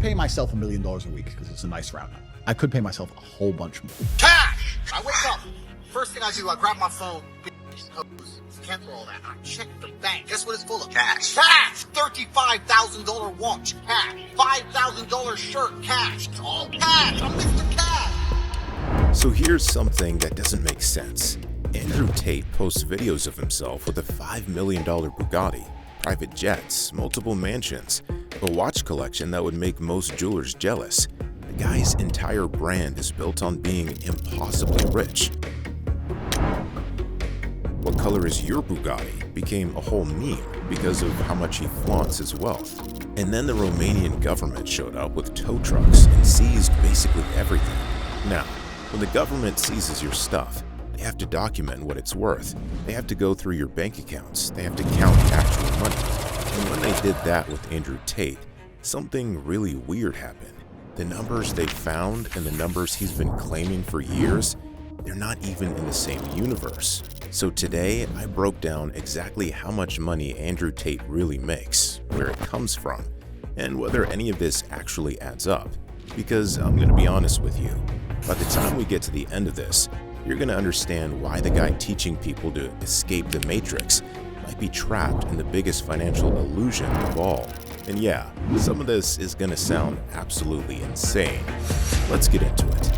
pay myself $1 million a week because it's a nice round number. I could pay myself a whole bunch more. Cash! I wake up. First thing I do, I grab my phone. Cancel all that. I check the bank. Guess what it's full of? Cash. Cash! $35,000 watch. Cash. $5,000 shirt. Cash. It's all cash. I'm Mr. Cash. So here's something that doesn't make sense. Andrew Tate posts videos of himself with a $5 million Bugatti, private jets, multiple mansions, a watch collection that would make most jewelers jealous. The guy's entire brand is built on being impossibly rich. What color is your Bugatti became a whole meme because of how much he flaunts his wealth. And then the Romanian government showed up with tow trucks and seized basically everything. Now, when the government seizes your stuff, they have to document what it's worth. They have to go through your bank accounts. They have to count the actual money. And when they did that with Andrew Tate, something really weird happened. The numbers they found and the numbers he's been claiming for years, they're not even in the same universe. So today, I broke down exactly how much money Andrew Tate really makes, where it comes from, and whether any of this actually adds up. Because I'm going to be honest with you, by the time we get to the end of this, you're going to understand why the guy teaching people to escape the matrix might be trapped in the biggest financial illusion of all. And yeah, some of this is going to sound absolutely insane. Let's get into it.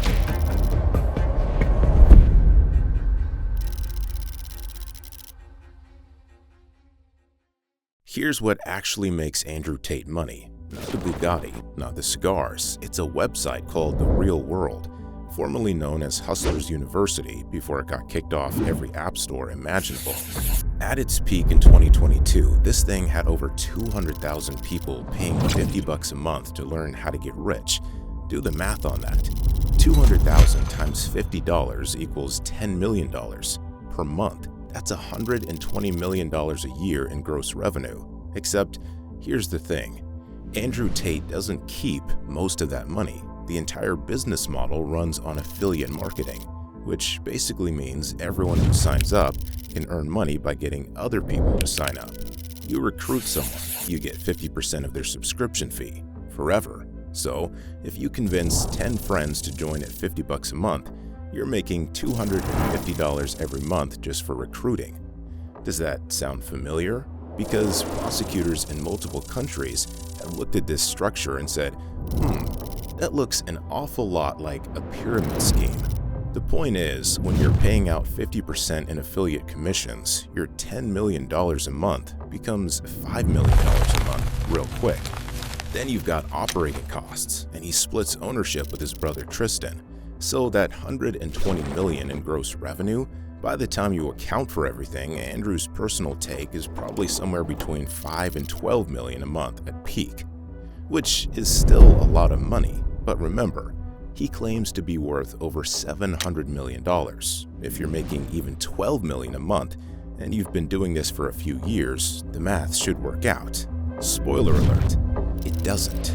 Here's what actually makes Andrew Tate money. Not the Bugatti, not the cigars. It's a website called The Real World, formerly known as Hustlers University before it got kicked off every app store imaginable. At its peak in 2022, this thing had over 200,000 people paying $50 a month to learn how to get rich. Do the math on that. 200,000 times $50 equals $10 million per month. That's $120 million a year in gross revenue. Except, here's the thing. Andrew Tate doesn't keep most of that money. The entire business model runs on affiliate marketing, which basically means everyone who signs up can earn money by getting other people to sign up. You recruit someone, you get 50% of their subscription fee, forever. So, if you convince 10 friends to join at $50 a month, you're making $250 every month just for recruiting. Does that sound familiar? Because prosecutors in multiple countries have looked at this structure and said, that looks an awful lot like a pyramid scheme. The point is, when you're paying out 50% in affiliate commissions, your $10 million a month becomes $5 million a month real quick. Then you've got operating costs, and he splits ownership with his brother Tristan. So that $120 million in gross revenue, by the time you account for everything, Andrew's personal take is probably somewhere between $5 and $12 million a month at peak, which is still a lot of money. But remember, he claims to be worth over $700 million. If you're making even $12 million a month, and you've been doing this for a few years, the math should work out. Spoiler alert, it doesn't.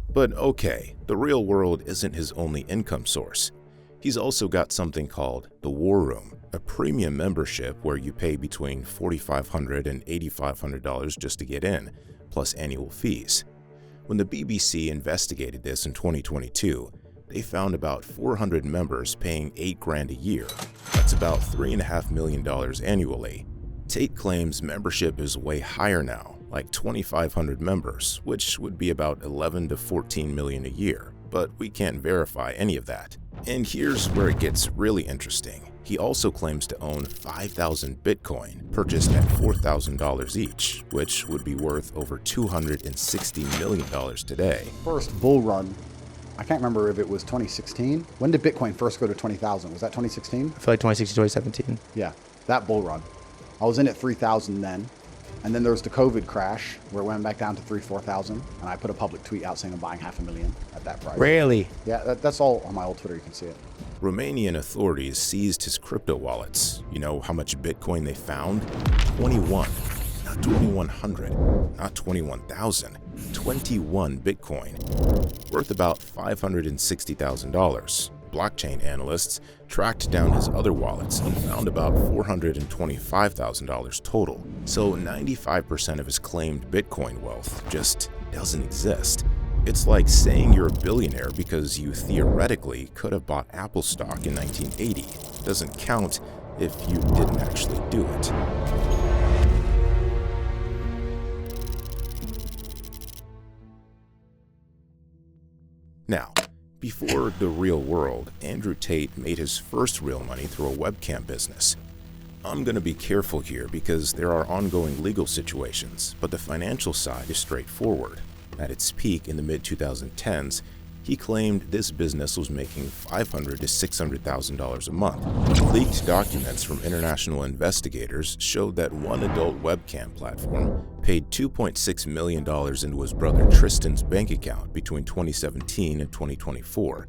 But okay, the Real World isn't his only income source. He's also got something called the War Room, a premium membership where you pay between $4,500 and $8,500 just to get in, plus annual fees. When the BBC investigated this in 2022, they found about 400 members paying $8,000 a year. That's about $3.5 million annually. Tate claims membership is way higher now, like 2,500 members, which would be about 11 to 14 million a year, but we can't verify any of that. And here's where it gets really interesting. He also claims to own 5,000 Bitcoin, purchased at $4,000 each, which would be worth over $260 million today. First bull run, I can't remember if it was 2016. When did Bitcoin first go to 20,000? Was that 2016? I feel like 2016, 2017. Yeah, that bull run. I was in at 3,000 then. And then there was the COVID crash where it went back down to 4,000. And I put a public tweet out saying I'm buying $500,000 at that price. Really? Yeah, that's all on my old Twitter. You can see it. Romanian authorities seized his crypto wallets. You know how much Bitcoin they found? 21. Not 2,100. Not 21,000. 21 Bitcoin. Worth about $560,000. blockchain analysts tracked down his other wallets and found about $425,000 total. So 95% of his claimed Bitcoin wealth just doesn't exist. It's like saying you're a billionaire because you theoretically could have bought Apple stock in 1980. Doesn't count if you didn't actually do it. Now, before the real world, Andrew Tate made his first real money through a webcam business. I'm going to be careful here because there are ongoing legal situations, but the financial side is straightforward. At its peak in the mid-2010s, he claimed this business was making $500,000 to $600,000 a month. Leaked documents from international investigators showed that one adult webcam platform paid $2.6 million into his brother Tristan's bank account between 2017 and 2024.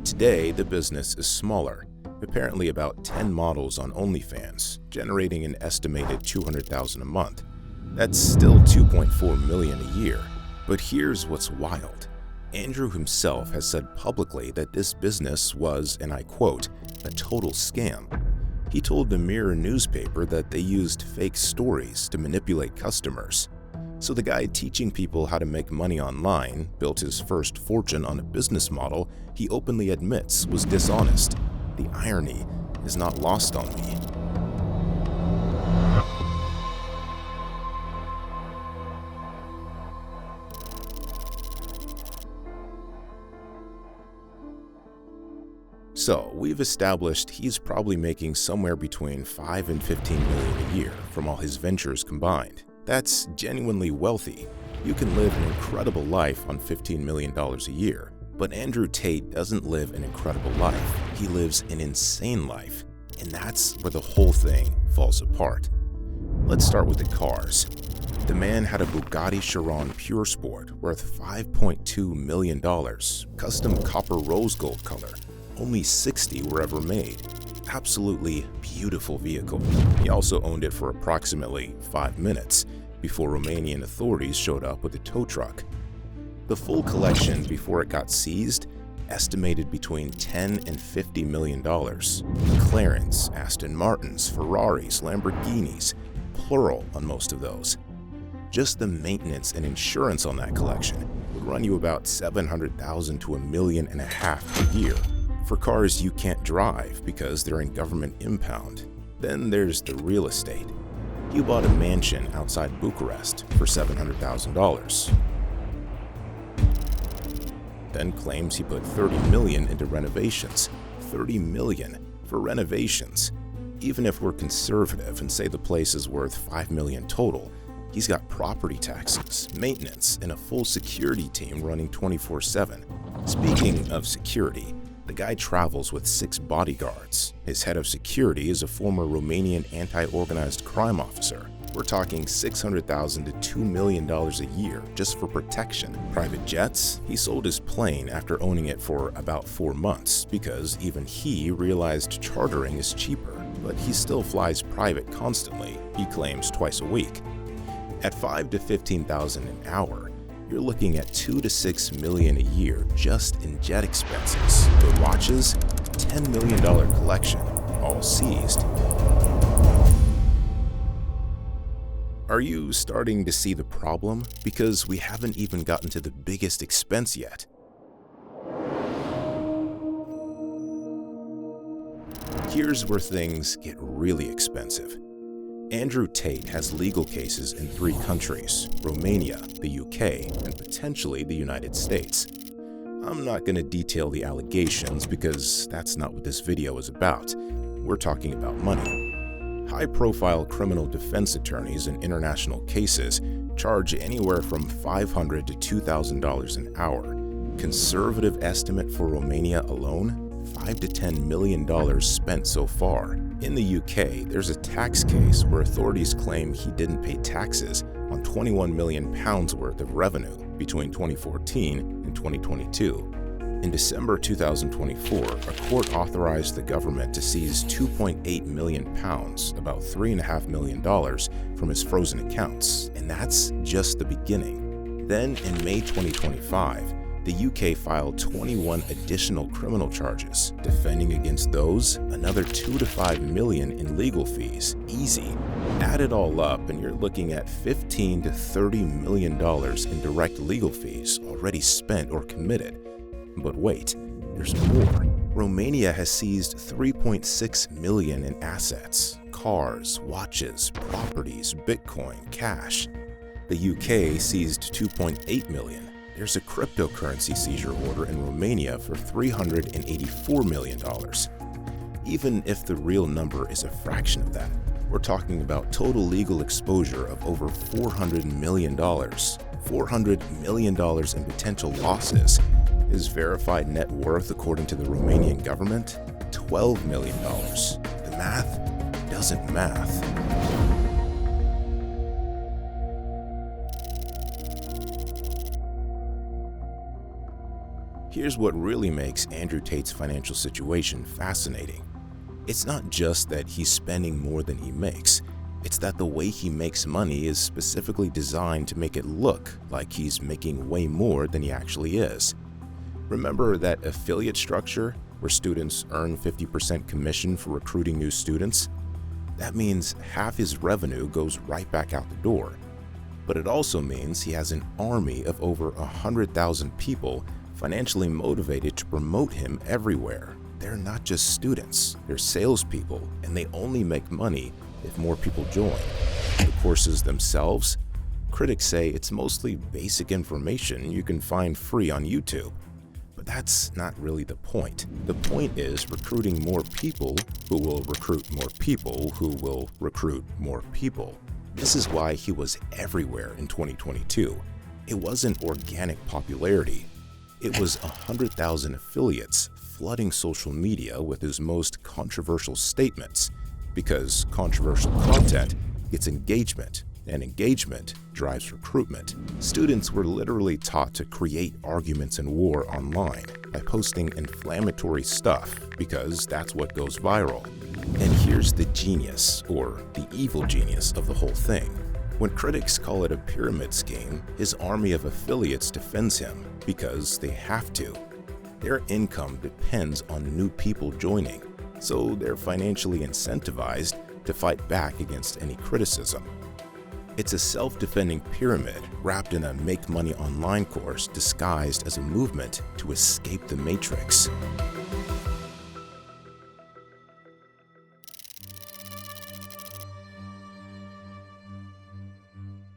Today, the business is smaller, apparently about 10 models on OnlyFans, generating an estimated $200,000 a month. That's still $2.4 million a year. But here's what's wild. Andrew himself has said publicly that this business was, and I quote, a total scam. He told the Mirror newspaper that they used fake stories to manipulate customers. So the guy teaching people how to make money online built his first fortune on a business model he openly admits was dishonest. The irony is not lost on me. So, we've established he's probably making somewhere between $5 and $15 million a year from all his ventures combined. That's genuinely wealthy. You can live an incredible life on $15 million a year. But Andrew Tate doesn't live an incredible life. He lives an insane life. And that's where the whole thing falls apart. Let's start with the cars. The man had a Bugatti Chiron Pure Sport worth $5.2 million, custom copper rose gold color. Only 60 were ever made. Absolutely beautiful vehicle. He also owned it for approximately 5 minutes before Romanian authorities showed up with a tow truck. The full collection before it got seized estimated between $10 and $50 million. McLarens, Aston Martins, Ferraris, Lamborghinis, plural on most of those. Just the maintenance and insurance on that collection would run you about $700,000 to $1.5 million a year. For cars you can't drive because they're in government impound. Then there's the real estate. He bought a mansion outside Bucharest for $700,000. Then claims he put $30 million into renovations. $30 million for renovations. Even if we're conservative and say the place is worth $5 million total, he's got property taxes, maintenance, and a full security team running 24/7. Speaking of security, the guy travels with 6 bodyguards. His head of security is a former Romanian anti-organized crime officer. We're talking $600,000 to $2 million a year just for protection. Private jets? He sold his plane after owning it for about 4 months because even he realized chartering is cheaper, but he still flies private constantly, he claims twice a week. At $5,000 to $15,000 an hour, you're looking at $2 to $6 million a year just in jet expenses. For watches, $10 million collection, all seized. Are you starting to see the problem? Because we haven't even gotten to the biggest expense yet. Here's where things get really expensive. Andrew Tate has legal cases in 3 countries, Romania, the UK, and potentially the United States. I'm not going to detail the allegations because that's not what this video is about. We're talking about money. High-profile criminal defense attorneys in international cases charge anywhere from $500 to $2,000 an hour. Conservative estimate for Romania alone? $5 to $10 million spent so far. In the UK, there's a tax case where authorities claim he didn't pay taxes on £21 million worth of revenue between 2014 and 2022. In December 2024, a court authorized the government to seize £2.8 million, about $3.5 million, from his frozen accounts, and that's just the beginning. Then, in May 2025, The UK filed 21 additional criminal charges. Defending against those, another 2 to 5 million in legal fees. Easy. Add it all up and you're looking at $15 to $30 million in direct legal fees already spent or committed. But wait, there's more. Romania has seized 3.6 million in assets, cars, watches, properties, Bitcoin, cash. The UK seized 2.8 million. There's a cryptocurrency seizure order in Romania for $384 million. Even if the real number is a fraction of that, we're talking about total legal exposure of over $400 million. $400 million in potential losses. His verified net worth, according to the Romanian government, $12 million. The math doesn't math. Here's what really makes Andrew Tate's financial situation fascinating. It's not just that he's spending more than he makes. It's that the way he makes money is specifically designed to make it look like he's making way more than he actually is. Remember that affiliate structure where students earn 50% commission for recruiting new students? That means half his revenue goes right back out the door. But it also means he has an army of over 100,000 people financially motivated to promote him everywhere. They're not just students, they're salespeople, and they only make money if more people join. The courses themselves? Critics say it's mostly basic information you can find free on YouTube. But that's not really the point. The point is recruiting more people who will recruit more people who will recruit more people. This is why he was everywhere in 2022. It wasn't organic popularity. It was 100,000 affiliates flooding social media with his most controversial statements, because controversial content gets engagement, and engagement drives recruitment. Students were literally taught to create arguments and war online by posting inflammatory stuff, because that's what goes viral. And here's the genius, or the evil genius, of the whole thing. When critics call it a pyramid scheme, his army of affiliates defends him because they have to. Their income depends on new people joining, so they're financially incentivized to fight back against any criticism. It's a self-defending pyramid wrapped in a make money online course disguised as a movement to escape the matrix.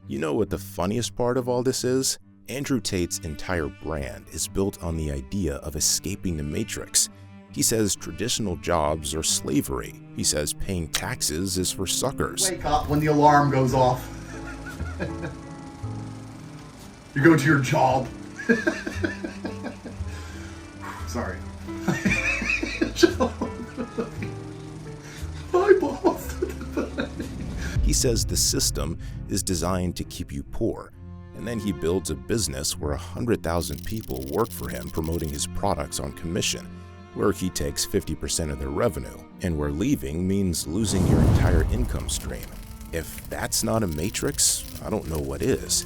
You know what the funniest part of all this is? Andrew Tate's entire brand is built on the idea of escaping the matrix. He says traditional jobs are slavery. He says paying taxes is for suckers. Wake up when the alarm goes off. You go to your job. Sorry. My boss. He says the system is designed to keep you poor, and then he builds a business where 100,000 people work for him promoting his products on commission, where he takes 50% of their revenue, and where leaving means losing your entire income stream. If that's not a matrix, I don't know what is.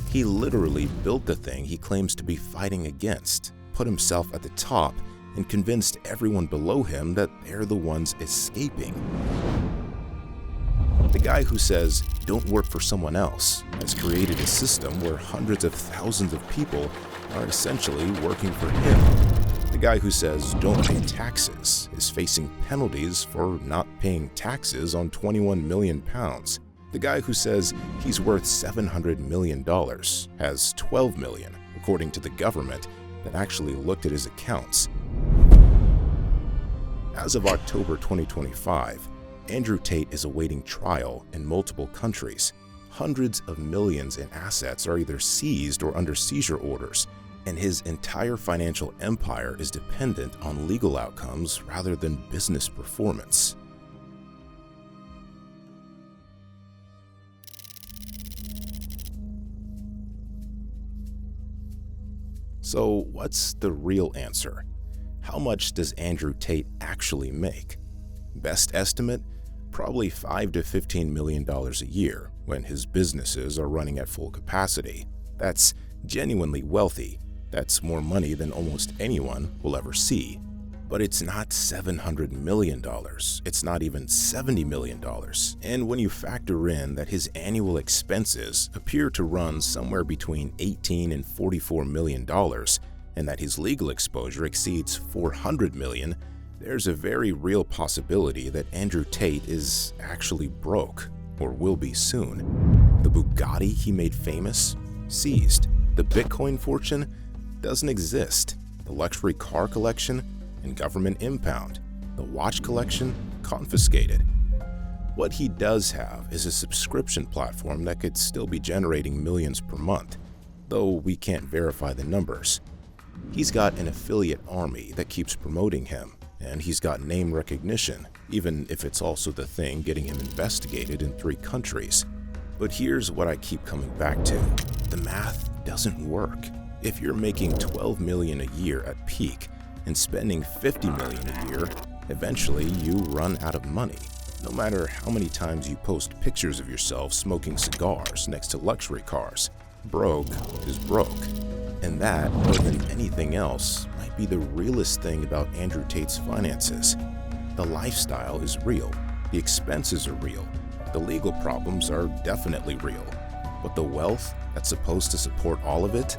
He literally built the thing he claims to be fighting against, put himself at the top, and convinced everyone below him that they're the ones escaping. The guy who says, "Don't work for someone else," has created a system where hundreds of thousands of people are essentially working for him. The guy who says, "Don't pay taxes," is facing penalties for not paying taxes on £21 million. The guy who says he's worth $700 million has $12 million, according to the government that actually looked at his accounts. As of October 2025, Andrew Tate is awaiting trial in multiple countries. Hundreds of millions in assets are either seized or under seizure orders, and his entire financial empire is dependent on legal outcomes rather than business performance. So, what's the real answer? How much does Andrew Tate actually make? Best estimate? Probably $5 to $15 million a year when his businesses are running at full capacity. That's genuinely wealthy. That's more money than almost anyone will ever see. But it's not $700 million. It's not even $70 million. And when you factor in that his annual expenses appear to run somewhere between $18 and $44 million, and that his legal exposure exceeds $400 million, there's a very real possibility that Andrew Tate is actually broke, or will be soon. The Bugatti he made famous? Seized. The Bitcoin fortune? Doesn't exist. The luxury car collection? And government impound. The watch collection? Confiscated. What he does have is a subscription platform that could still be generating millions per month, though we can't verify the numbers. He's got an affiliate army that keeps promoting him, and he's got name recognition, even if it's also the thing getting him investigated in 3 countries. But here's what I keep coming back to. The math doesn't work. If you're making $12 million a year at peak and spending $50 million a year, eventually you run out of money. No matter how many times you post pictures of yourself smoking cigars next to luxury cars, broke is broke. And that, more than anything else, might be the realest thing about Andrew Tate's finances. The lifestyle is real, the expenses are real, the legal problems are definitely real, but the wealth that's supposed to support all of it,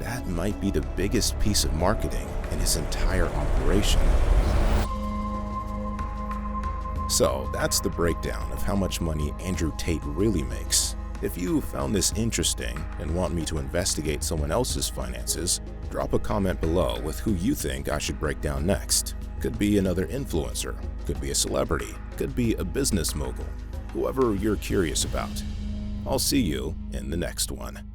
that might be the biggest piece of marketing in his entire operation. So that's the breakdown of how much money Andrew Tate really makes. If you found this interesting and want me to investigate someone else's finances, drop a comment below with who you think I should break down next. Could be another influencer, could be a celebrity, could be a business mogul, whoever you're curious about. I'll see you in the next one.